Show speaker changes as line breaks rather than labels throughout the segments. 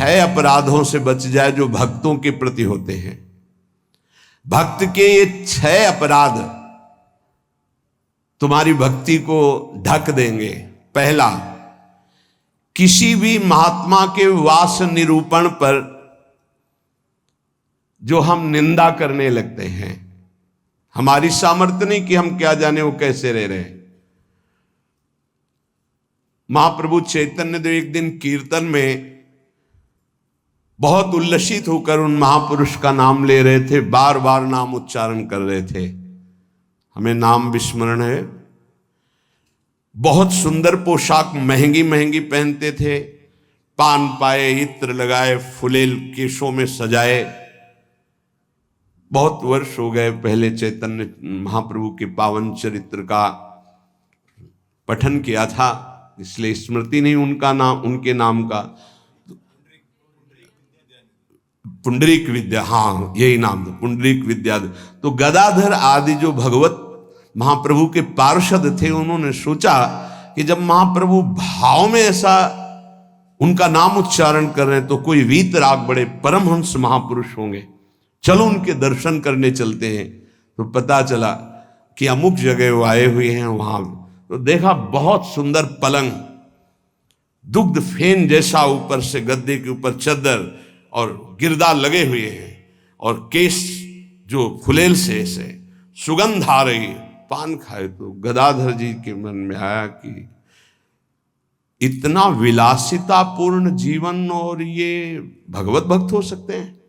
6 अपराधों से बच जाए जो भक्तों के प्रति होते हैं। भक्त के ये 6 अपराध तुम्हारी भक्ति को ढक देंगे। पहला, किसी भी महात्मा के वास निरूपण पर जो हम निंदा करने लगते हैं, हमारी सामर्थ्य नहीं कि हम क्या जाने वो कैसे रह रहे हैं। महाप्रभु चैतन्य देव एक दिन कीर्तन में बहुत उल्लसित होकर उन महापुरुष का नाम ले रहे थे, बार बार नाम उच्चारण कर रहे थे। हमें नाम विस्मरण है। बहुत सुंदर पोशाक महंगी महंगी पहनते थे, पान पाए, इत्र लगाए, फुलेल केशों में सजाए। बहुत वर्ष हो गए पहले चैतन्य महाप्रभु के पावन चरित्र का पठन किया था, इसलिए स्मृति नहीं उनका नाम, उनके नाम का। पुंडरीक विद्या, हाँ यही नाम था, पुंडरीक विद्या। तो गदाधर आदि जो भगवत महाप्रभु के पार्षद थे, उन्होंने सोचा कि जब महाप्रभु भाव में ऐसा उनका नाम उच्चारण कर रहे हैं तो कोई वीतराग बड़े परमहंस महापुरुष होंगे, चलो उनके दर्शन करने चलते हैं। तो पता चला कि अमुक जगह वो आए हुए हैं। वहां तो देखा बहुत सुंदर पलंग, दुग्ध फेन जैसा, ऊपर से गद्दे के ऊपर चद्दर और गिरदा लगे हुए हैं, और केश जो फुलेल से ऐसे सुगंध आ रही है। पान खाए तो गदाधर जी के मन में आया कि इतना विलासितापूर्ण जीवन और ये भगवत भक्त हो सकते हैं।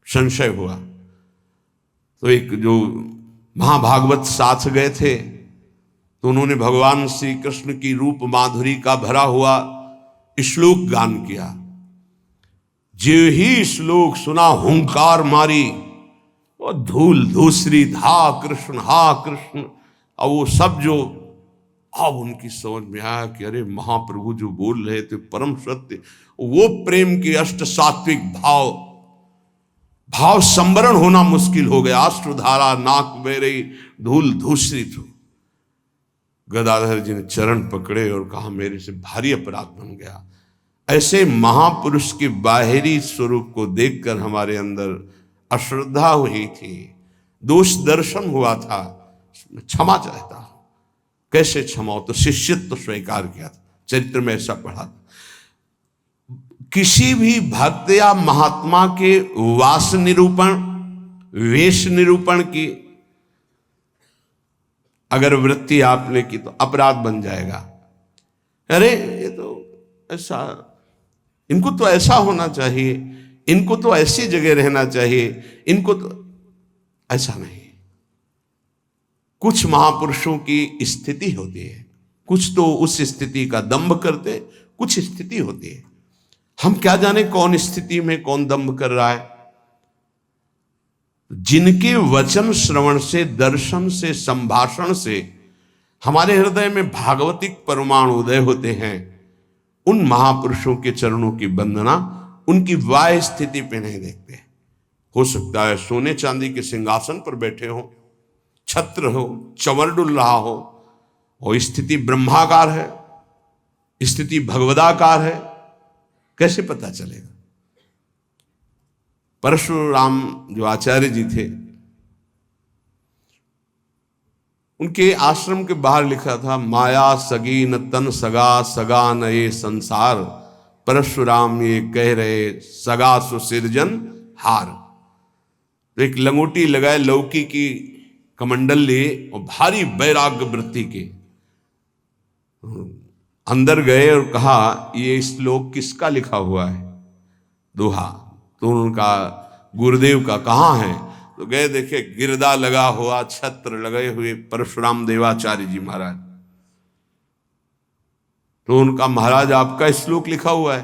संशय हुआ तो एक जो महाभागवत साथ गए थे, तो उन्होंने भगवान श्री कृष्ण की रूप माधुरी का भरा हुआ श्लोक गान किया। जो ही श्लोक सुना हुंकार मारी और धूल धूसरी, हा कृष्ण हा कृष्ण। और वो सब जो अब उनकी समझ में आया कि अरे महाप्रभु जो बोल रहे थे परम सत्य, वो प्रेम के अष्ट सात्विक भाव संवरण होना मुश्किल हो गया। अश्रुधारा नाक बह रही, धूल धूसरित हो। गदाधर जी ने चरण पकड़े और कहा मेरे से भारी अपराध बन गया। ऐसे महापुरुष के बाहरी स्वरूप को देखकर हमारे अंदर अश्रद्धा हुई थी, दोष दर्शन हुआ था, क्षमा चाहता हूं। कैसे क्षमा हो? तो शिष्यत्व स्वीकार किया था, चरित्र में ऐसा पढ़ा था। किसी भी भक्त या महात्मा के वास निरूपण, वेश निरूपण की अगर वृत्ति आपने की तो अपराध बन जाएगा। अरे ये तो ऐसा, इनको तो ऐसा होना चाहिए, इनको तो ऐसी जगह रहना चाहिए, इनको तो ऐसा नहीं। कुछ महापुरुषों की स्थिति होती है, कुछ तो उस स्थिति का दंभ करते, कुछ स्थिति होती है। हम क्या जाने कौन स्थिति में कौन दंभ कर रहा है। जिनके वचन श्रवण से, दर्शन से, संभाषण से हमारे हृदय में भागवतिक परमाणु उदय होते हैं, उन महापुरुषों के चरणों की वंदना उनकी वाह स्थिति पे नहीं देखते। हो सकता है सोने चांदी के सिंहासन पर बैठे हो, छत्र हो, चंवर डुल रहा हो, और स्थिति ब्रह्माकार है, स्थिति भगवदाकार है, कैसे पता चलेगा? परशुराम जो आचार्य जी थे, उनके आश्रम के बाहर लिखा था, माया सगी न तन सगा, सगा न ये संसार, परशुराम ये कह रहे सगा सुसिरजन हार। तो एक लंगोटी लगाए, लौकी की कमंडल लिए और भारी वैराग्य वृत्ति के अंदर गए और कहा ये श्लोक किसका लिखा हुआ है? दोहा। तो उनका गुरुदेव का कहाँ है? तो गए, देखे गिरदा लगा हुआ, छत्र लगे हुए परशुराम देवाचार्य जी महाराज। तो उनका महाराज आपका श्लोक लिखा हुआ है?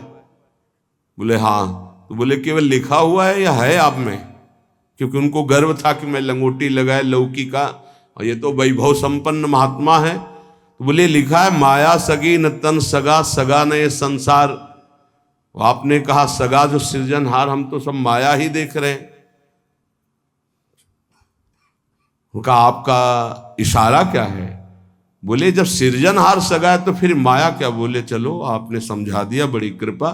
बोले हाँ। तो बोले केवल लिखा हुआ है या है आप में? क्योंकि उनको गर्व था कि मैं लंगोटी लगाए लौकी का, और ये तो वैभव संपन्न महात्मा है। तो बोले लिखा है माया सगी न तन सगा, सगा न ये संसार। आपने कहा सगा जो सृजनहार, हम तो सब माया ही देख रहे हैं। उनका आपका इशारा क्या है? बोले जब सृजनहार सगा है तो फिर माया क्या? बोले चलो आपने समझा दिया, बड़ी कृपा,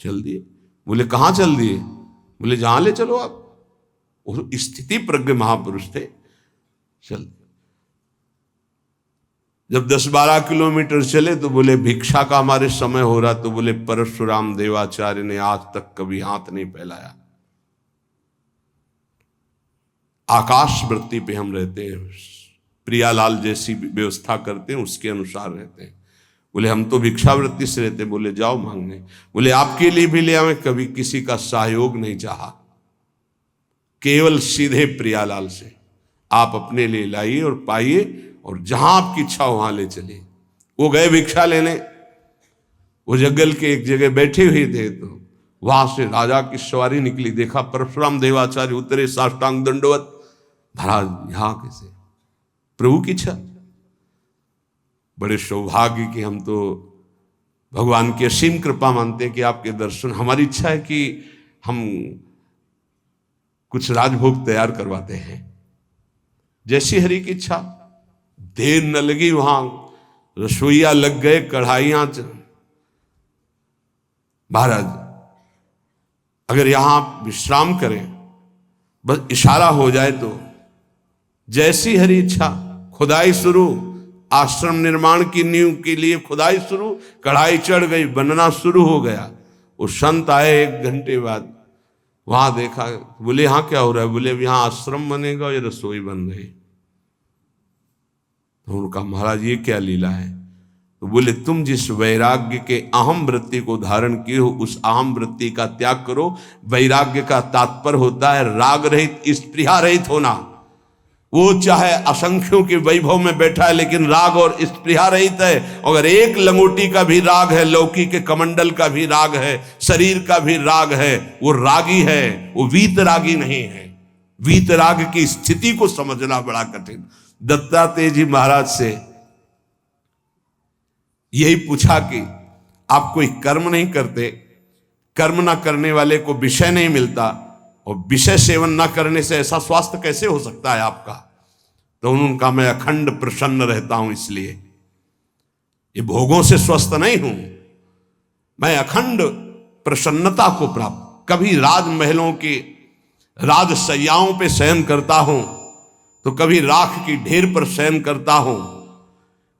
चल दिए। बोले कहाँ चल दिए? बोले जहां ले चलो आप। वो स्थिति प्रज्ञ महापुरुष थे, चल। जब 10-12 किलोमीटर चले तो बोले भिक्षा का हमारे समय हो रहा, तो बोले परशुराम देवाचार्य ने आज तक कभी हाथ नहीं फैलाया, आकाश वृत्ति पे हम रहते हैं, प्रियालाल जैसी व्यवस्था करते हैं उसके अनुसार रहते हैं। बोले हम तो भिक्षावृत्ति से रहते। बोले जाओ मांगने। बोले आपके लिए भी ले आवे, कभी किसी का सहयोग नहीं चाहा, केवल सीधे प्रियालाल से आप अपने लिए लाइए और पाइए, और जहां आपकी इच्छा वहां ले चलिए। वो गए भिक्षा लेने, वो जंगल के एक जगह बैठे हुए थे, तो वहां से राजा की सवारी निकली। देखा परशुराम देवाचार्य उतरे, साष्टांग दंडवत। महाराज यहां कैसे? प्रभु की इच्छा। बड़े सौभाग्य कि हम तो भगवान की असीम कृपा मानते हैं कि आपके दर्शन। हमारी इच्छा है कि हम कुछ राजभोग तैयार करवाते हैं, जैसी हरि की इच्छा। देर न लगी, वहां रसोईया लग गए, कढ़ाइयां। महाराज अगर यहां आप विश्राम करें, बस इशारा हो जाए तो जैसी हरि इच्छा। खुदाई शुरू, आश्रम निर्माण की नींव के लिए खुदाई शुरू, कढ़ाई चढ़ गई, बनना शुरू हो गया। वो संत आए 1 घंटे बाद, वहां देखा। बोले यहां क्या हो रहा है? बोले यहां आश्रम बनेगा, ये रसोई बन रही। तो उनका महाराज ये क्या लीला है? तो बोले तुम जिस वैराग्य के अहम वृत्ति को धारण किए हो, उस अहम वृत्ति का त्याग करो। वैराग्य का तात्पर्य होता है राग रहित, स्पृहा रहित होना। वो चाहे असंख्यों के वैभव में बैठा है, लेकिन राग और स्पृहा रहित है। अगर एक लंगोटी का भी राग है, लौकी के कमंडल का भी राग है, शरीर का भी राग है, वो रागी है, वो वीतरागी नहीं है। वीतराग की स्थिति को समझना बड़ा कठिन। दत्तात्रेय जी महाराज से यही पूछा कि आप कोई कर्म नहीं करते, कर्म ना करने वाले को विषय नहीं मिलता, और विषय सेवन ना करने से ऐसा स्वास्थ्य कैसे हो सकता है आपका? तो उन्होंने कहा मैं अखंड प्रसन्न रहता हूं, इसलिए ये भोगों से स्वस्थ नहीं हूं, मैं अखंड प्रसन्नता को प्राप्त। कभी राजमहलों के राजसैयाओं पे शयन करता हूं, तो कभी राख की ढेर पर शयन करता हूं,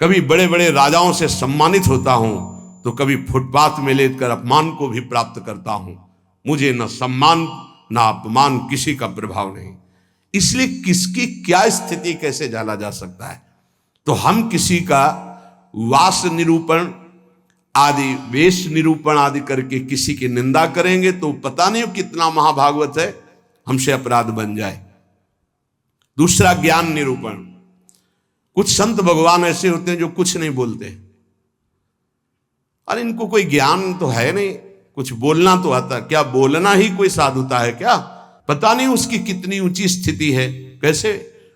कभी बड़े बड़े राजाओं से सम्मानित होता हूं, तो कभी फुटपाथ में लेकर अपमान को भी प्राप्त करता हूं। मुझे न सम्मान ना अपमान, किसी का प्रभाव नहीं। इसलिए किसकी क्या स्थिति कैसे जाना जा सकता है? तो हम किसी का वास निरूपण आदि, वेश निरूपण आदि करके किसी की निंदा करेंगे तो पता नहीं कितना महाभागवत है, हमसे अपराध बन जाए। दूसरा ज्ञान निरूपण। कुछ संत भगवान ऐसे होते हैं जो कुछ नहीं बोलते। अरे इनको कोई ज्ञान तो है नहीं, कुछ बोलना तो आता, क्या बोलना ही कोई साधुता है क्या? पता नहीं उसकी कितनी ऊंची स्थिति है, कैसे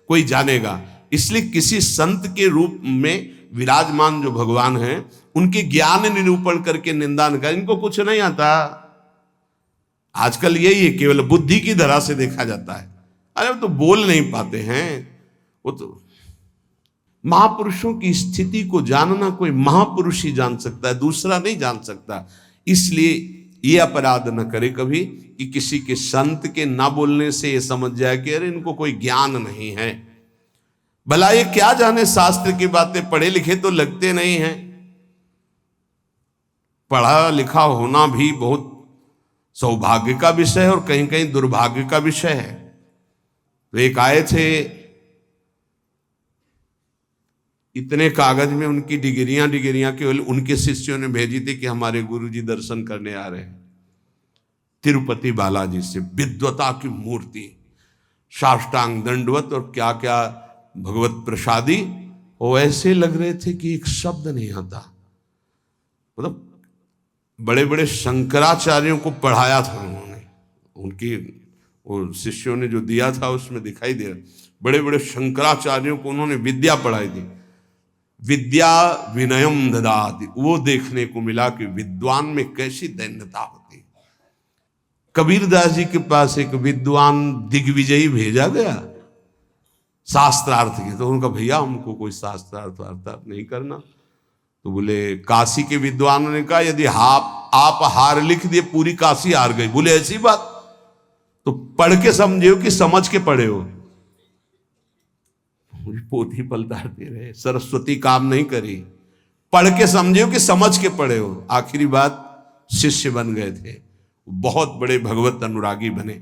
कोई जानेगा? इसलिए किसी संत के रूप में विराजमान जो भगवान हैं, उनके ज्ञान निरूपण करके निंदा न कर। इनको कुछ नहीं आता। आजकल यही है, केवल बुद्धि की धरा से देखा जाता है। अरे वो तो बोल नहीं पाते हैं। वो तो महापुरुषों की स्थिति को जानना कोई महापुरुष ही जान सकता है, दूसरा नहीं जान सकता। इसलिए ये अपराध न करे कभी कि किसी के संत के ना बोलने से ये समझ जाए कि अरे इनको कोई ज्ञान नहीं है। भला ये क्या जाने, शास्त्र की बातें पढ़े लिखे तो लगते नहीं हैं। पढ़ा लिखा होना भी बहुत सौभाग्य का विषय है और कहीं कहीं दुर्भाग्य का विषय है। तो एक आए थे, इतने कागज में उनकी डिग्रियां केवल उनके शिष्यों ने भेजी थी कि हमारे गुरुजी दर्शन करने आ रहे हैं। तिरुपति बालाजी से विद्वता की मूर्ति, साष्टांग दंडवत और क्या क्या भगवत प्रसादी। वो ऐसे लग रहे थे कि एक शब्द नहीं आता। मतलब बड़े बड़े शंकराचार्यों को पढ़ाया था उन्होंने, उनकी वो शिष्यों ने जो दिया था उसमें दिखाई दे रहा। बड़े बड़े शंकराचार्यों को उन्होंने विद्या पढ़ाई थी। विद्या विनयम ददाति, वो देखने को मिला कि विद्वान में कैसी दैन्यता होती है। कबीरदास जी के पास एक विद्वान दिग्विजयी भेजा गया शास्त्रार्थ के। तो उनका भैया हमको कोई शास्त्रार्थ वार्ता नहीं करना। तो बोले काशी के विद्वानों ने कहा यदि आप आप हार लिख दिए, पूरी काशी हार गई। बोले ऐसी बात? तो पढ़ के समझे हो कि समझ के पढ़े हो? पोथी पलटाते रहे, सरस्वती काम नहीं करी। पढ़ के समझे हो कि समझ के पढ़े हो? आखिरी बात शिष्य बन गए थे, बहुत बड़े भगवत अनुरागी बने।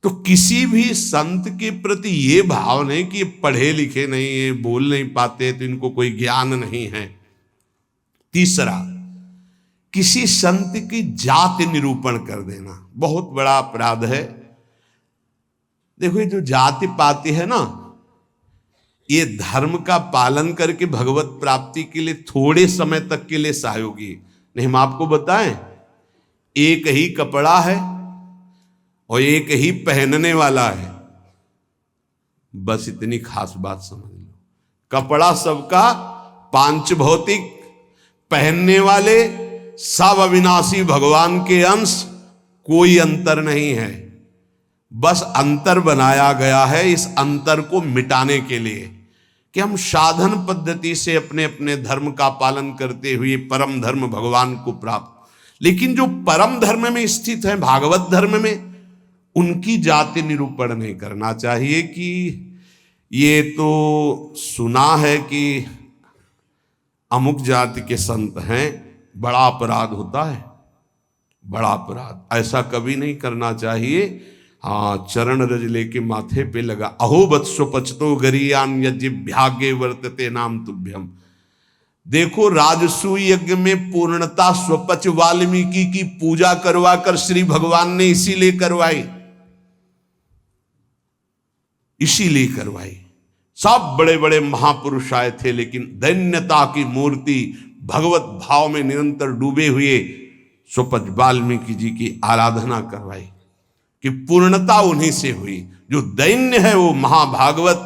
तो किसी भी संत के प्रति ये भाव नहीं कि ये पढ़े लिखे नहीं है, बोल नहीं पाते, तो इनको कोई ज्ञान नहीं है। तीसरा, किसी संत की जाति निरूपण कर देना बहुत बड़ा अपराध है। देखो, ये जो जाति पाति है ना, ये धर्म का पालन करके भगवत प्राप्ति के लिए थोड़े समय तक के लिए सहयोगी नहीं। हम आपको बताएं, एक ही कपड़ा है और एक ही पहनने वाला है, बस इतनी खास बात समझ लो। कपड़ा सबका पांच भौतिक, पहनने वाले सब अविनाशी भगवान के अंश, कोई अंतर नहीं है। बस अंतर बनाया गया है इस अंतर को मिटाने के लिए कि हम साधन पद्धति से अपने अपने धर्म का पालन करते हुए परम धर्म भगवान को प्राप्त। लेकिन जो परम धर्म में स्थित है, भागवत धर्म में, उनकी जाति निरूपण नहीं करना चाहिए कि ये तो सुना है कि अमुक जाति के संत हैं। बड़ा अपराध होता है, बड़ा अपराध। ऐसा कभी नहीं करना चाहिए। हाँ, चरण रज लेके माथे पे लगा, अहो वत्सो पचतो गरीयान यज्ञागे वर्तते नाम तुभ्यम। देखो, राजसूय यज्ञ में पूर्णता स्वपच वाल्मीकि की पूजा करवा कर श्री भगवान ने इसीलिए करवाई, इसीलिए करवाई। सब बड़े बड़े महापुरुष आए थे, लेकिन दैन्यता की मूर्ति भगवत भाव में निरंतर डूबे हुए स्वपच वाल्मीकि जी की आराधना करवाई कि पूर्णता उन्हीं से हुई। जो दैन्य है वो महाभागवत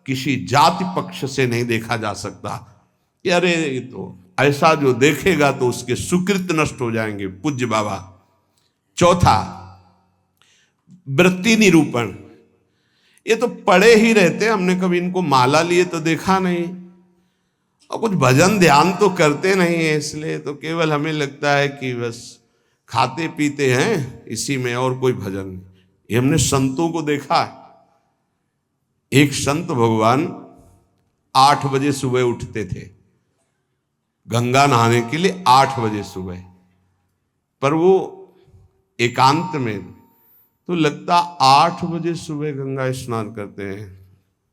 किसी जाति पक्ष से नहीं देखा जा सकता कि अरे ये तो ऐसा, जो देखेगा तो उसके सुकृत नष्ट हो जाएंगे। पूज्य बाबा। चौथा, वृत्ति निरूपण। ये तो पढ़े ही रहते, हमने कभी इनको माला लिए तो देखा नहीं, और कुछ भजन ध्यान तो करते नहीं है, इसलिए तो केवल हमें लगता है कि बस खाते पीते हैं इसी में, और कोई भजन नहीं। ये हमने संतों को देखा है। एक संत भगवान 8 बजे सुबह उठते थे गंगा नहाने के लिए, 8 बजे सुबह। पर वो एकांत में, तो लगता 8 बजे सुबह गंगा स्नान करते हैं,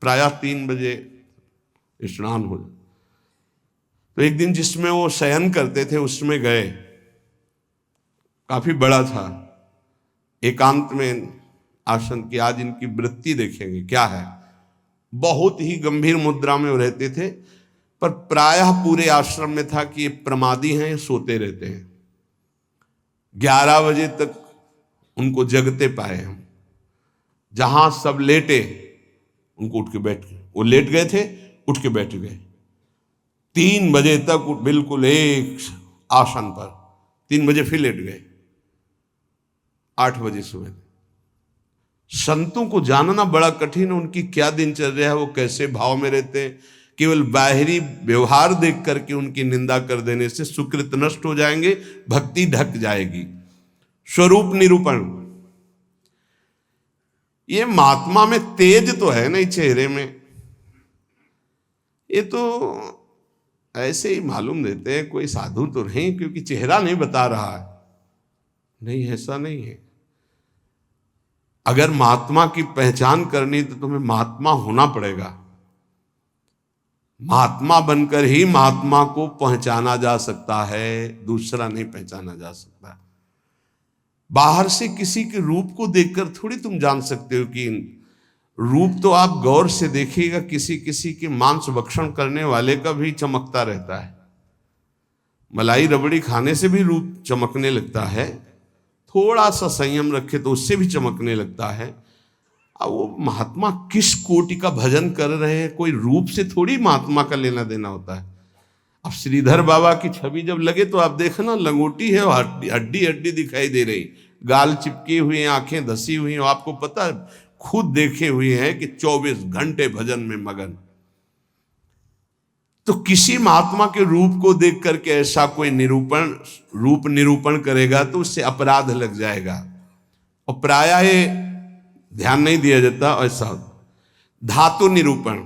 प्रायः 3 बजे स्नान हो। तो एक दिन जिसमें वो शयन करते थे उसमें गए, काफी बड़ा था, एकांत में आसन की। आज इनकी वृत्ति देखेंगे क्या है। बहुत ही गंभीर मुद्रा में वो रहते थे, पर प्रायः पूरे आश्रम में था कि ये प्रमादी हैं, ये सोते रहते हैं। 11 बजे तक उनको जगते पाए हम। जहां सब लेटे उनको उठ के बैठ गए, वो लेट गए थे, उठ के बैठ गए। 3 बजे तक बिल्कुल एक आसन पर, 3 बजे फिर लेट गए, 8 बजे सुबह। संतों को जानना बड़ा कठिन है, उनकी क्या दिनचर्या है, वो कैसे भाव में रहते हैं। केवल बाहरी व्यवहार देख करके उनकी निंदा कर देने से सुकृत नष्ट हो जाएंगे, भक्ति ढक जाएगी। स्वरूप निरूपण। ये महात्मा में तेज तो है नहीं चेहरे में, ये तो ऐसे ही मालूम देते हैं कोई साधु तो नहीं, क्योंकि चेहरा नहीं बता रहा है। नहीं, ऐसा नहीं है। अगर महात्मा की पहचान करनी तो तुम्हें महात्मा होना पड़ेगा। महात्मा बनकर ही महात्मा को पहचाना जा सकता है, दूसरा नहीं पहचाना जा सकता। बाहर से किसी के रूप को देखकर थोड़ी तुम जान सकते हो कि रूप तो आप गौर से देखिएगा, किसी किसी के मांस भक्षण करने वाले का भी चमकता रहता है। मलाई रबड़ी खाने से भी रूप चमकने लगता है, थोड़ा सा संयम रखे तो उससे भी चमकने लगता है। अब वो महात्मा किस कोटि का भजन कर रहे हैं, कोई रूप से थोड़ी महात्मा का लेना देना होता है। अब श्रीधर बाबा की छवि जब लगे तो आप देखना, लंगोटी है, हड्डी हड्डी दिखाई दे रही, गाल चिपकी हुई, आंखें धसी हुई। आपको पता है, खुद देखे हुए हैं कि 24 घंटे भजन में मगन। तो किसी महात्मा के रूप को देख करके ऐसा कोई रूप निरूपण करेगा तो उससे अपराध लग जाएगा। और प्रायः ये ध्यान नहीं दिया जाता ऐसा। धातु निरूपण,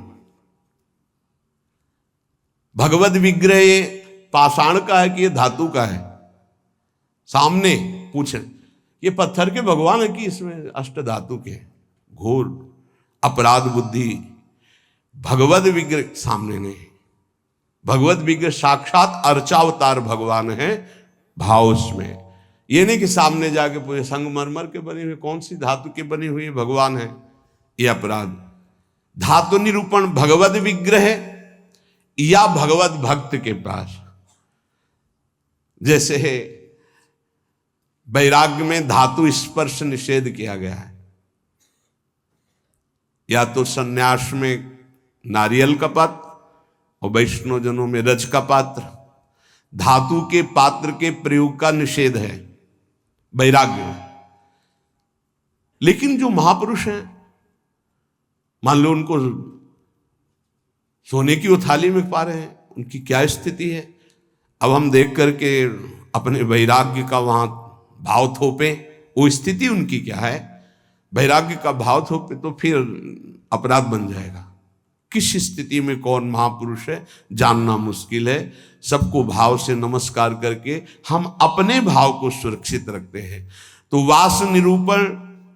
भगवत विग्रह ये पाषाण का है कि ये धातु का है? सामने पूछे ये पत्थर के भगवान है कि इसमें अष्ट धातु के? घोर अपराध बुद्धि। भगवत विग्रह सामने नहीं, भगवत विग्रह साक्षात अर्चावतार भगवान है भाव उसमें। ये नहीं कि सामने जाके पूरे संगमरमर के बने हुए कौन सी धातु के बनी हुई भगवान है, ये अपराध। धातु निरूपण भगवत विग्रह या भगवत भक्त के पास। जैसे वैराग्य में धातु स्पर्श निषेध किया गया है, या तो सन्यास में नारियल का पात्र और वैष्णव जनों में रज का पात्र। धातु के पात्र के प्रयोग का निषेध है वैराग्य में। लेकिन जो महापुरुष हैं, मान लो उनको सोने की थाली में पा रहे हैं, उनकी क्या स्थिति है? अब हम देख करके अपने वैराग्य का वहां भाव थोपे, वो स्थिति उनकी क्या है? वैराग्य का भाव थोपे तो फिर अपराध बन जाएगा। किस स्थिति में कौन महापुरुष है जानना मुश्किल है। सबको भाव से नमस्कार करके हम अपने भाव को सुरक्षित रखते हैं। तो वास निरूपण,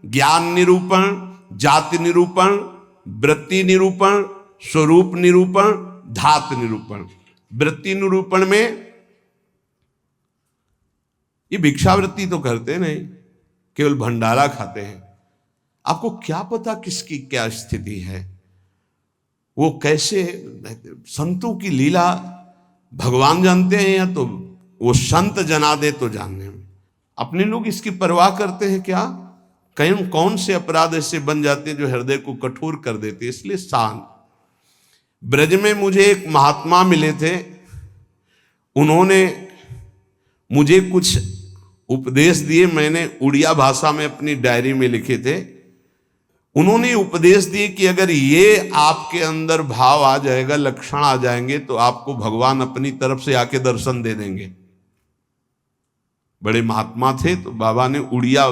ज्ञान निरूपण, जाति निरूपण, वृत्ति निरूपण, स्वरूप निरूपण, धात निरूपण। वृत्ति निरूपण में ये भिक्षावृत्ति तो करते नहीं, केवल भंडारा खाते हैं। आपको क्या पता किसकी क्या स्थिति है, वो कैसे? संतों की लीला भगवान जानते हैं या तो वो संत जना दे तो जानने में। अपने लोग इसकी परवाह करते हैं क्या? कहीं कौन से अपराध ऐसे बन जाते हैं जो हृदय को कठोर कर देते। इसलिए शांत। ब्रज में मुझे एक महात्मा मिले थे, उन्होंने मुझे कुछ उपदेश दिए, मैंने उड़िया भाषा में अपनी डायरी में लिखे थे। उन्होंने उपदेश दिए कि अगर ये आपके अंदर भाव आ जाएगा, लक्षण आ जाएंगे, तो आपको भगवान अपनी तरफ से आके दर्शन दे देंगे। बड़े महात्मा थे, तो बाबा ने उड़िया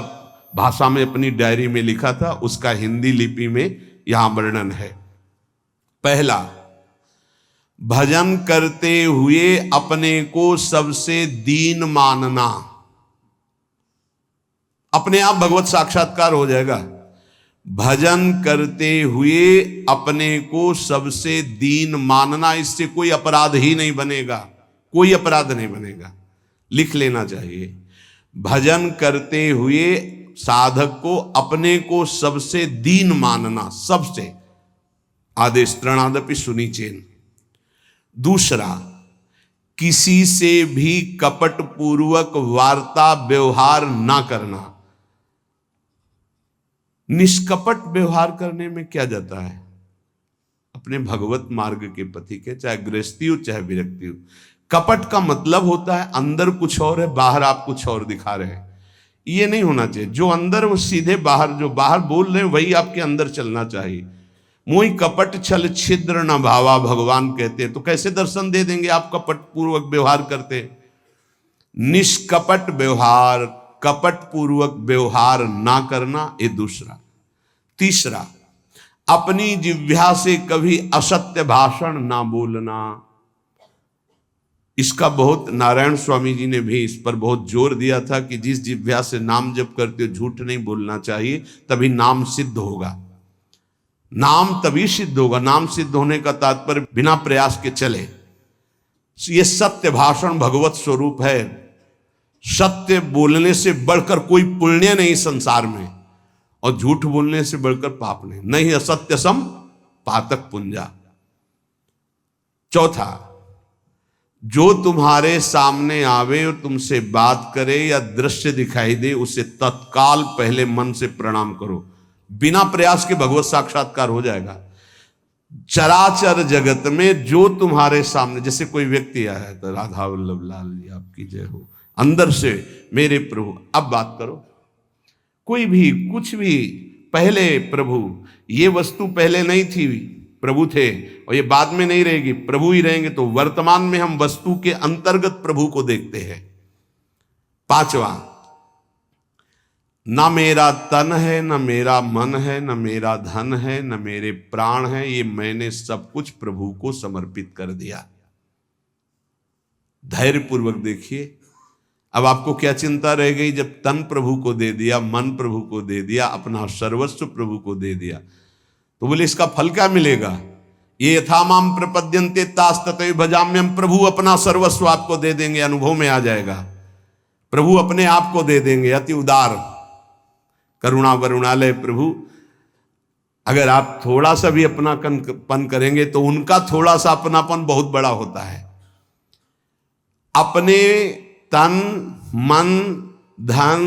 भाषा में अपनी डायरी में लिखा था, उसका हिंदी लिपि में यहां वर्णन है। पहला, भजन करते हुए अपने को सबसे दीन मानना। अपने आप भगवत साक्षात्कार हो जाएगा। भजन करते हुए अपने को सबसे दीन मानना, इससे कोई अपराध ही नहीं बनेगा, कोई अपराध नहीं बनेगा। लिख लेना चाहिए। भजन करते हुए साधक को अपने को सबसे दीन मानना, सबसे आदेश त्रणादपि सुनिचेन। दूसरा, किसी से भी कपट पूर्वक वार्ता व्यवहार ना करना। निष्कपट व्यवहार करने में क्या जाता है? अपने भगवत मार्ग के पथि के, चाहे गृहस्थी हो चाहे विरक्ति हो। कपट का मतलब होता है अंदर कुछ और है, बाहर आप कुछ और दिखा रहे हैं। ये नहीं होना चाहिए। जो अंदर वो सीधे बाहर, जो बाहर बोल रहे हैं वही आपके अंदर चलना चाहिए। मोहि कपट छल छिद्र न भावा, भगवान कहते हैं। तो कैसे दर्शन दे देंगे आप कपट पूर्वक व्यवहार करते? निष्कपट व्यवहार, कपट पूर्वक व्यवहार ना करना, ये दूसरा। तीसरा, अपनी जिह्वा से कभी असत्य भाषण ना बोलना। इसका बहुत नारायण स्वामी जी ने भी इस पर बहुत जोर दिया था कि जिस जिह्वा से नाम जप करते हो झूठ नहीं बोलना चाहिए, तभी नाम सिद्ध होगा। नाम तभी सिद्ध होगा। नाम सिद्ध होने का तात्पर्य बिना प्रयास के चले। ये सत्य भाषण भगवत स्वरूप है। सत्य बोलने से बढ़कर कोई पुण्य नहीं संसार में, और झूठ बोलने से बढ़कर पाप नहीं। नहीं असत्य सम पातक पुंजा। चौथा, जो तुम्हारे सामने आवे और तुमसे बात करे या दृश्य दिखाई दे, उसे तत्काल पहले मन से प्रणाम करो। बिना प्रयास के भगवत साक्षात्कार हो जाएगा। चराचर जगत में जो तुम्हारे सामने, जैसे कोई व्यक्ति आया है तो राधा वल्लभ लाल जी आपकी जय हो, अंदर से मेरे प्रभु अब बात करो। कोई भी कुछ भी, पहले प्रभु ये वस्तु पहले नहीं थी, प्रभु थे और ये बाद में नहीं रहेगी, प्रभु ही रहेंगे। तो वर्तमान में हम वस्तु के अंतर्गत प्रभु को देखते हैं। पांचवा, ना मेरा तन है, न मेरा मन है, न मेरा धन है, न मेरे प्राण है, ये मैंने सब कुछ प्रभु को समर्पित कर दिया। धैर्यपूर्वक देखिए। अब आपको क्या चिंता रह गई? जब तन प्रभु को दे दिया, मन प्रभु को दे दिया, अपना सर्वस्व प्रभु को दे दिया, तो बोले इसका फल क्या मिलेगा? ये यथा माम प्रपद्यन्ते तास तथैव भजाम्यहम्। प्रभु अपना सर्वस्व आपको दे देंगे, अनुभव में आ जाएगा। प्रभु अपने आप को दे देंगे। अति उदार करुणा वरुणालय प्रभु। अगर आप थोड़ा सा भी अपनापन करेंगे तो उनका थोड़ा सा अपनापन बहुत बड़ा होता है। अपने तन मन धन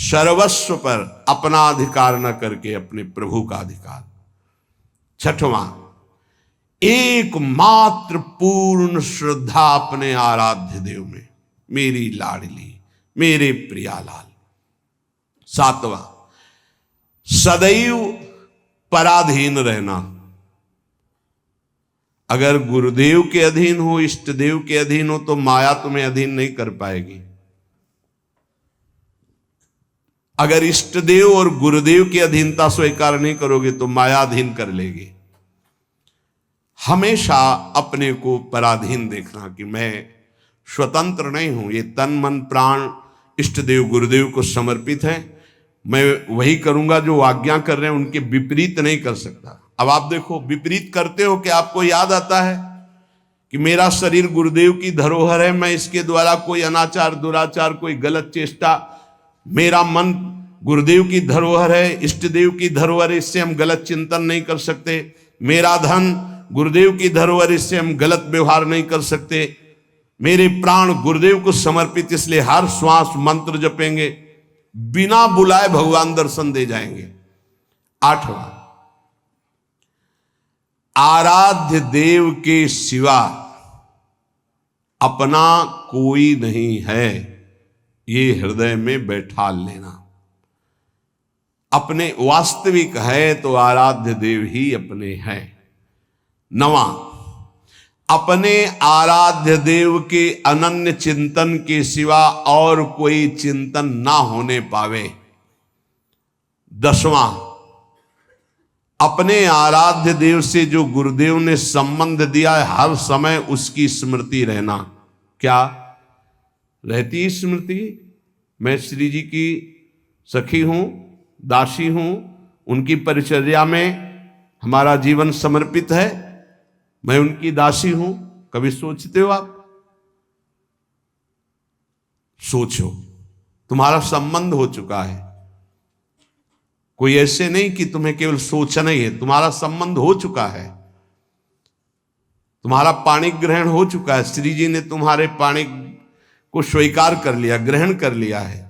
सर्वस्व पर अपना अधिकार न करके अपने प्रभु का अधिकार। छठवां, एकमात्र पूर्ण श्रद्धा अपने आराध्य देव में, मेरी लाडली, मेरे प्रियालाल। सातवां, सदैव पराधीन रहना। अगर गुरुदेव के अधीन हो, इष्ट देव के अधीन हो, तो माया तुम्हें अधीन नहीं कर पाएगी। अगर इष्ट देव और गुरुदेव की अधीनता स्वीकार नहीं करोगे तो माया अधीन कर लेगी। हमेशा अपने को पराधीन देखना कि मैं स्वतंत्र नहीं हूं, ये तन मन प्राण इष्ट देव गुरुदेव को समर्पित है, मैं वही करूंगा जो आज्ञा कर रहे हैं, उनके विपरीत नहीं कर सकता। अब आप देखो, विपरीत करते हो कि आपको याद आता है कि मेरा शरीर गुरुदेव की धरोहर है, मैं इसके द्वारा कोई अनाचार दुराचार कोई गलत चेष्टा, मेरा मन गुरुदेव की धरोहर है, इष्ट देव की धरोहर है, इससे हम गलत चिंतन नहीं कर सकते। मेरा धन गुरुदेव की धरोहर, इससे हम गलत व्यवहार नहीं कर सकते। मेरे प्राण गुरुदेव को समर्पित, इसलिए हर श्वास मंत्र जपेंगे, बिना बुलाए भगवान दर्शन दे जाएंगे। आठवां, आराध्य देव के सिवा अपना कोई नहीं है, ये हृदय में बैठा लेना। अपने वास्तविक है तो आराध्य देव ही अपने हैं। नवां, अपने आराध्य देव के अनन्य चिंतन के सिवा और कोई चिंतन ना होने पावे। दसवां, अपने आराध्य देव से जो गुरुदेव ने संबंध दिया है, हर समय उसकी स्मृति रहना। क्या रहती स्मृति? मैं श्री जी की सखी हूं, दासी हूं, उनकी परिचर्या में हमारा जीवन समर्पित है, मैं उनकी दासी हूं। कभी सोचते हो आप? सोचो, तुम्हारा संबंध हो चुका है। कोई ऐसे नहीं कि तुम्हें केवल सोचना ही है, तुम्हारा संबंध हो चुका है, तुम्हारा पाणी ग्रहण हो चुका है। श्री जी ने तुम्हारे पाणी को स्वीकार कर लिया, ग्रहण कर लिया है।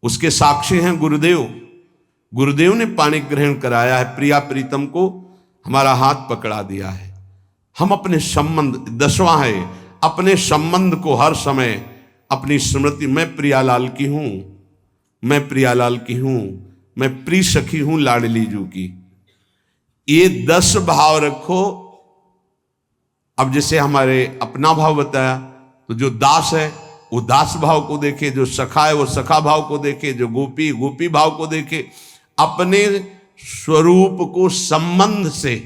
उसके साक्षी हैं गुरुदेव। गुरुदेव ने पाणी ग्रहण कराया है, प्रिया प्रीतम को हमारा हाथ पकड़ा दिया है। हम अपने संबंध, दसवां है, अपने संबंध को हर समय अपनी स्मृति, मैं प्रियालाल की हूं, मैं प्रियालाल की हूं, मैं प्रिय सखी हूं लाडली जू की। ये 10 भाव रखो। अब जैसे हमारे अपना भाव बताया, तो जो दास है वो दास भाव को देखे, जो सखा है वो सखा भाव को देखे, जो गोपी गोपी भाव को देखे। अपने स्वरूप को संबंध से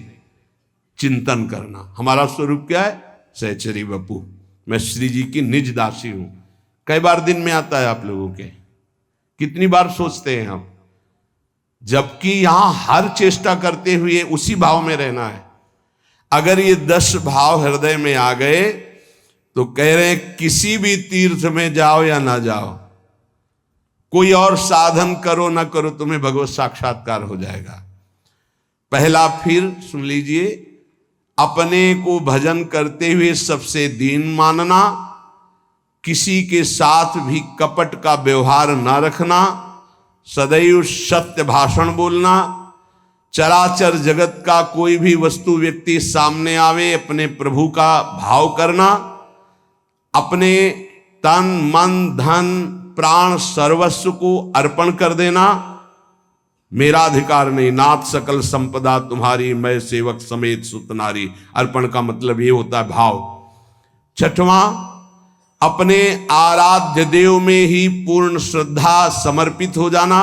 चिंतन करना। हमारा स्वरूप क्या है? सहचरी बपू, मैं श्री जी की निज दासी हूं। कई बार दिन में आता है आप लोगों के? कितनी बार सोचते हैं हम? जबकि यहां हर चेष्टा करते हुए उसी भाव में रहना है। अगर ये 10 भाव हृदय में आ गए तो कह रहे हैं किसी भी तीर्थ में जाओ या ना जाओ, कोई और साधन करो ना करो, तुम्हें भगवत साक्षात्कार हो जाएगा। पहला, फिर सुन लीजिए, अपने को भजन करते हुए सबसे दीन मानना, किसी के साथ भी कपट का व्यवहार न रखना, सदैव सत्य भाषण बोलना, चराचर जगत का कोई भी वस्तु व्यक्ति सामने आवे अपने प्रभु का भाव करना, अपने तन मन धन प्राण सर्वस्व को अर्पण कर देना, मेरा अधिकार नहीं, नाथ सकल संपदा तुम्हारी, मैं सेवक समेत सुत नारी। अर्पण का मतलब ये होता है भाव। छठवां, अपने आराध्य देव में ही पूर्ण श्रद्धा समर्पित हो जाना।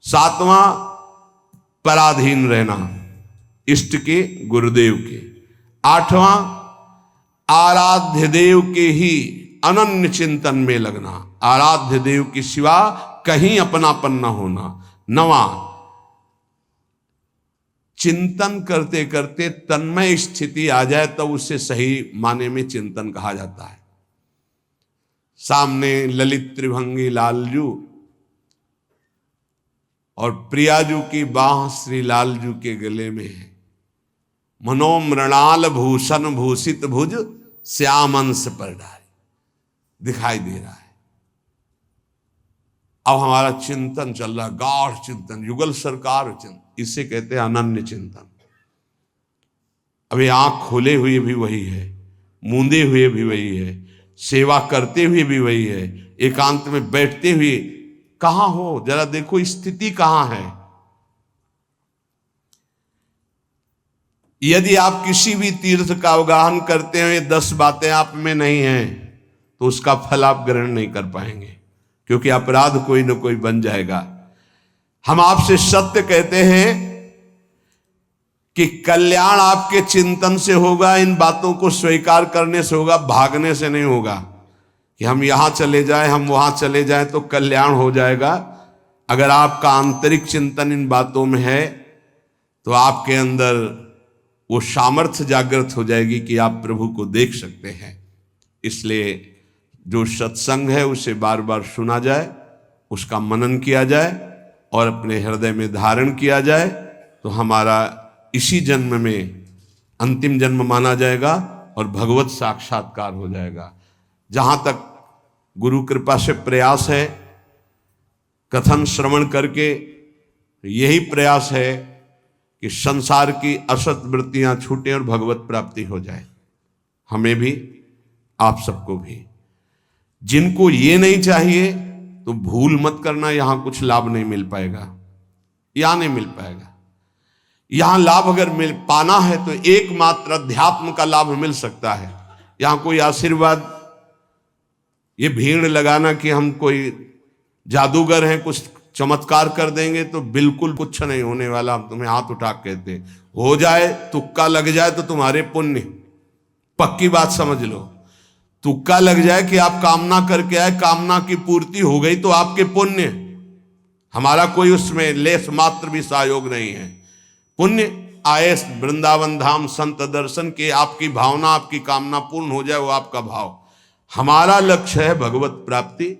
सातवां, पराधीन रहना इष्ट के, गुरुदेव के। आठवां, आराध्य देव के ही अनन्य चिंतन में लगना, आराध्य देव के सिवा कहीं अपनापन न होना। नवां, चिंतन करते करते तन्मय स्थिति आ जाए तब उसे सही माने में चिंतन कहा जाता है। सामने ललित त्रिभंगी लालजू और प्रियाजू की बाह श्री लालजू के गले में है। मनोमृणाल भूषण भूषित भुज श्यामंश पर डाली, दिखाई दे रहा है। अब हमारा चिंतन चल रहा है, गाढ़ चिंतन, युगल सरकार चिंतन, इसे कहते हैं अनन्य चिंतन। अभी आंख खोले हुए भी वही है, मूंदे हुए भी वही है, सेवा करते हुए भी वही है, एकांत में बैठते हुए कहां हो, जरा देखो स्थिति कहां है। यदि आप किसी भी तीर्थ का अवगाहन करते हुए 10 बातें आप में नहीं हैं तो उसका फल आप ग्रहण नहीं कर पाएंगे, क्योंकि अपराध कोई ना कोई बन जाएगा। हम आपसे सत्य कहते हैं कि कल्याण आपके चिंतन से होगा, इन बातों को स्वीकार करने से होगा, भागने से नहीं होगा कि हम यहां चले जाएं, हम वहां चले जाएं तो कल्याण हो जाएगा। अगर आपका आंतरिक चिंतन इन बातों में है तो आपके अंदर वो सामर्थ्य जागृत हो जाएगी कि आप प्रभु को देख सकते हैं। इसलिए जो सत्संग है उसे बार बार सुना जाए, उसका मनन किया जाए और अपने हृदय में धारण किया जाए तो हमारा इसी जन्म में अंतिम जन्म माना जाएगा और भगवत साक्षात्कार हो जाएगा। जहाँ तक गुरु कृपा से प्रयास है, कथन श्रवण करके यही प्रयास है कि संसार की असत वृत्तियां छूटें और भगवत प्राप्ति हो जाए, हमें भी आप सबको भी। जिनको ये नहीं चाहिए तो भूल मत करना, यहां कुछ लाभ नहीं मिल पाएगा, यहां नहीं मिल पाएगा। यहां लाभ अगर मिल पाना है तो एकमात्र अध्यात्म का लाभ मिल सकता है। यहां कोई आशीर्वाद, ये भीड़ लगाना कि हम कोई जादूगर हैं, कुछ चमत्कार कर देंगे, तो बिल्कुल कुछ नहीं होने वाला। हम तुम्हें हाथ उठा कहते, हो जाए, तुक्का लग जाए तो तुम्हारे पुण्य, पक्की बात समझ लो। तुक्का लग जाए कि आप कामना करके आए, कामना की पूर्ति हो गई तो आपके पुण्य, हमारा कोई उसमें लेस मात्र भी सहयोग नहीं है। पुण्य आए वृंदावन धाम संत दर्शन के, आपकी भावना, आपकी कामना पूर्ण हो जाए, वो आपका भाव। हमारा लक्ष्य है भगवत प्राप्ति।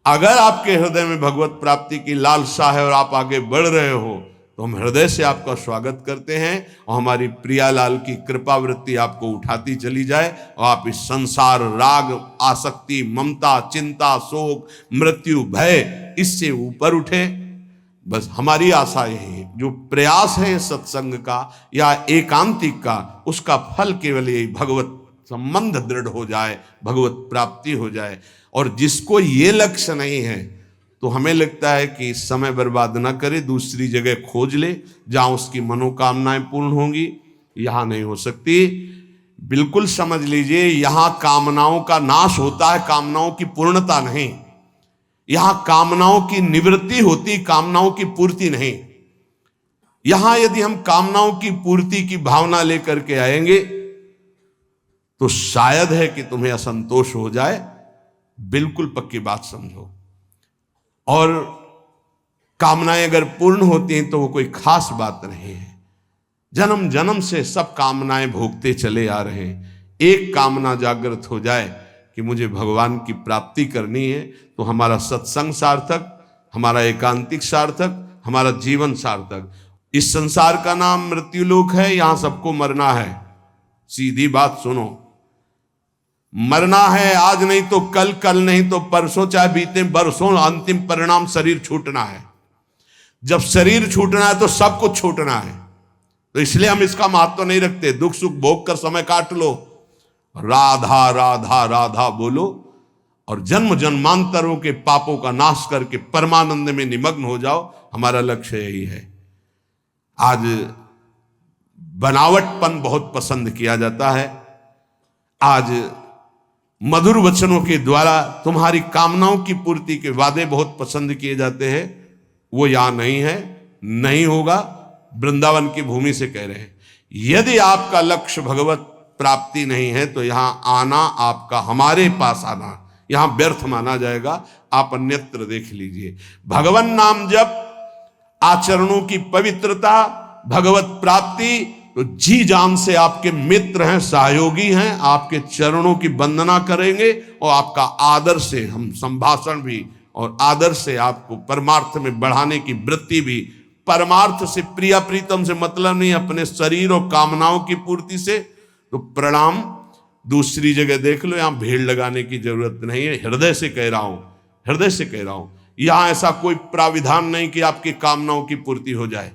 अगर आपके हृदय में भगवत प्राप्ति की लालसा है और आप आगे बढ़ रहे हो तो हम हृदय से आपका स्वागत करते हैं और हमारी प्रियालाल की कृपा वृत्ति आपको उठाती चली जाए और आप इस संसार, राग, आसक्ति, ममता, चिंता, शोक, मृत्यु, भय, इससे ऊपर उठे। बस हमारी आशा यही है। जो प्रयास है सत्संग का या एकांतिक का, उसका फल केवल यही, भगवत संबंध दृढ़ हो जाए, भगवत प्राप्ति हो जाए। और जिसको ये लक्ष्य नहीं है तो हमें लगता है कि समय बर्बाद ना करे, दूसरी जगह खोज ले जहां उसकी मनोकामनाएं पूर्ण होंगी। यहां नहीं हो सकती। बिल्कुल समझ लीजिए, यहां कामनाओं का नाश होता है, कामनाओं की पूर्णता नहीं। यहां कामनाओं की निवृत्ति होती, कामनाओं की पूर्ति नहीं। यहां यदि हम कामनाओं की पूर्ति की भावना लेकर के आएंगे तो शायद है कि तुम्हें असंतोष हो जाए। बिल्कुल पक्की बात समझो। और कामनाएं अगर पूर्ण होती हैं तो वो कोई खास बात नहीं है। जन्म जन्म से सब कामनाएं भोगते चले आ रहे हैं। एक कामना जागृत हो जाए कि मुझे भगवान की प्राप्ति करनी है तो हमारा सत्संग सार्थक, हमारा एकांतिक सार्थक, हमारा जीवन सार्थक। इस संसार का नाम मृत्युलोक है, यहां सबको मरना है। सीधी बात सुनो, मरना है, आज नहीं तो कल, कल नहीं तो परसों, चाहे बीते बरसों, अंतिम परिणाम शरीर छूटना है। जब शरीर छूटना है तो सब कुछ छूटना है। तो इसलिए हम इसका महत्व नहीं रखते। दुख सुख भोग कर समय काट लो, राधा राधा राधा बोलो और जन्म जन्मांतरों के पापों का नाश करके परमानंद में निमग्न हो जाओ। हमारा लक्ष्य यही है। आज बनावटपन बहुत पसंद किया जाता है। आज मधुर वचनों के द्वारा तुम्हारी कामनाओं की पूर्ति के वादे बहुत पसंद किए जाते हैं। वो यहां नहीं है, नहीं होगा। वृंदावन की भूमि से कह रहे हैं, यदि आपका लक्ष्य भगवत प्राप्ति नहीं है तो यहां आना आपका, हमारे पास आना यहां व्यर्थ माना जाएगा। आप अन्यत्र देख लीजिए। भगवान नाम जप, आचरणों की पवित्रता, भगवत प्राप्ति, तो जी जान से आपके मित्र हैं, सहयोगी हैं, आपके चरणों की वंदना करेंगे और आपका आदर से हम संभाषण भी और आदर से आपको परमार्थ में बढ़ाने की वृत्ति भी। परमार्थ से प्रिया प्रीतम से मतलब नहीं, अपने शरीर और कामनाओं की पूर्ति से। तो प्रणाम। दूसरी जगह देख लो, यहां भीड़ लगाने की जरूरत नहीं है। हृदय से कह रहा हूं, हृदय से कह रहा हूं। यहां ऐसा कोई प्राविधान नहीं कि आपकी कामनाओं की पूर्ति हो जाए।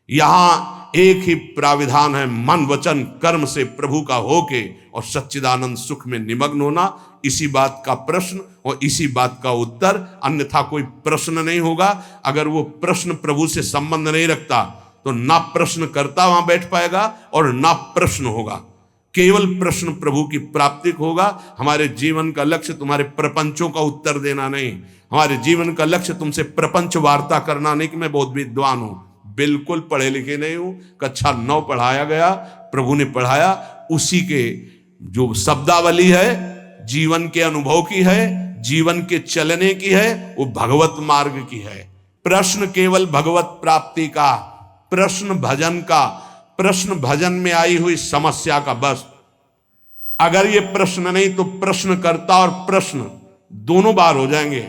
यहां एक ही प्राविधान है, मन वचन कर्म से प्रभु का होके और सच्चिदानंद सुख में निमग्न होना। इसी बात का प्रश्न और इसी बात का उत्तर, अन्यथा कोई प्रश्न नहीं होगा। अगर वो प्रश्न प्रभु से संबंध नहीं रखता तो ना प्रश्न करता वहां बैठ पाएगा और ना प्रश्न होगा। केवल प्रश्न प्रभु की प्राप्ति को होगा। हमारे जीवन का लक्ष्य तुम्हारे प्रपंचों का उत्तर देना नहीं। हमारे जीवन का लक्ष्य तुमसे प्रपंच वार्ता करना नहीं कि मैं बहुत विद्वान हूं। बिल्कुल पढ़े लिखे नहीं हूं। कक्षा 9 पढ़ाया गया, प्रभु ने पढ़ाया, उसी के जो शब्दावली है जीवन के अनुभव की है, जीवन के चलने की है, वो भगवत मार्ग की है। प्रश्न केवल भगवत प्राप्ति का, प्रश्न भजन का, प्रश्न भजन में आई हुई समस्या का। बस अगर ये प्रश्न नहीं तो प्रश्नकर्ता और प्रश्न दोनों बार हो जाएंगे।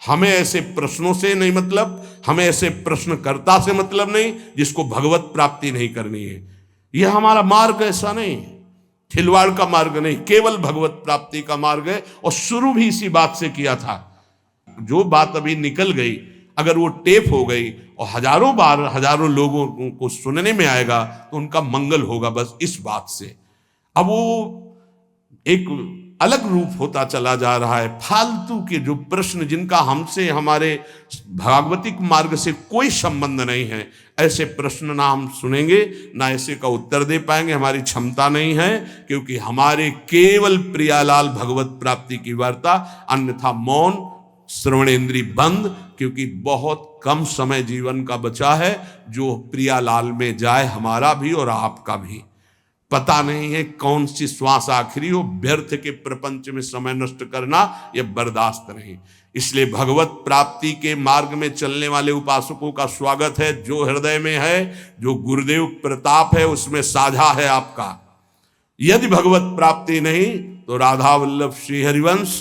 हमें ऐसे प्रश्नों से नहीं मतलब, हमें ऐसे प्रश्नकर्ता से मतलब नहीं जिसको भगवत प्राप्ति नहीं करनी है। यह हमारा मार्ग ऐसा नहीं, खिलवाड़ का मार्ग नहीं, केवल भगवत प्राप्ति का मार्ग है। और शुरू भी इसी बात से किया था। जो बात अभी निकल गई, अगर वो टेप हो गई और हजारों बार हजारों लोगों को सुनने में आएगा तो उनका मंगल होगा। बस इस बात से अब वो एक अलग रूप होता चला जा रहा है। फालतू के जो प्रश्न जिनका हमसे, हमारे भागवतिक मार्ग से कोई संबंध नहीं है, ऐसे प्रश्न ना हम सुनेंगे ना ऐसे का उत्तर दे पाएंगे। हमारी क्षमता नहीं है, क्योंकि हमारे केवल प्रियालाल भगवत प्राप्ति की वार्ता, अन्यथा मौन श्रवणेन्द्रिय बंद। क्योंकि बहुत कम समय जीवन का बचा है जो प्रियालाल में जाए, हमारा भी और आपका भी। पता नहीं है कौन सी श्वास आखिरी हो। व्यर्थ के प्रपंच में समय नष्ट करना यह बर्दाश्त नहीं। इसलिए भगवत प्राप्ति के मार्ग में चलने वाले उपासकों का स्वागत है। जो हृदय में है, जो गुरुदेव प्रताप है, उसमें साझा है आपका। यदि भगवत प्राप्ति नहीं तो राधा वल्लभ श्री हरिवंश,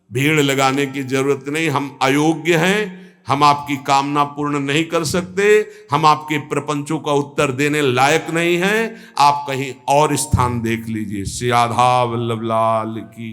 भीड़ लगाने की जरूरत नहीं। हम अयोग्य हैं, हम आपकी कामना पूर्ण नहीं कर सकते, हम आपके प्रपंचों का उत्तर देने लायक नहीं हैं। आप कहीं और स्थान देख लीजिए। श्री राधा वल्लभ लाल की।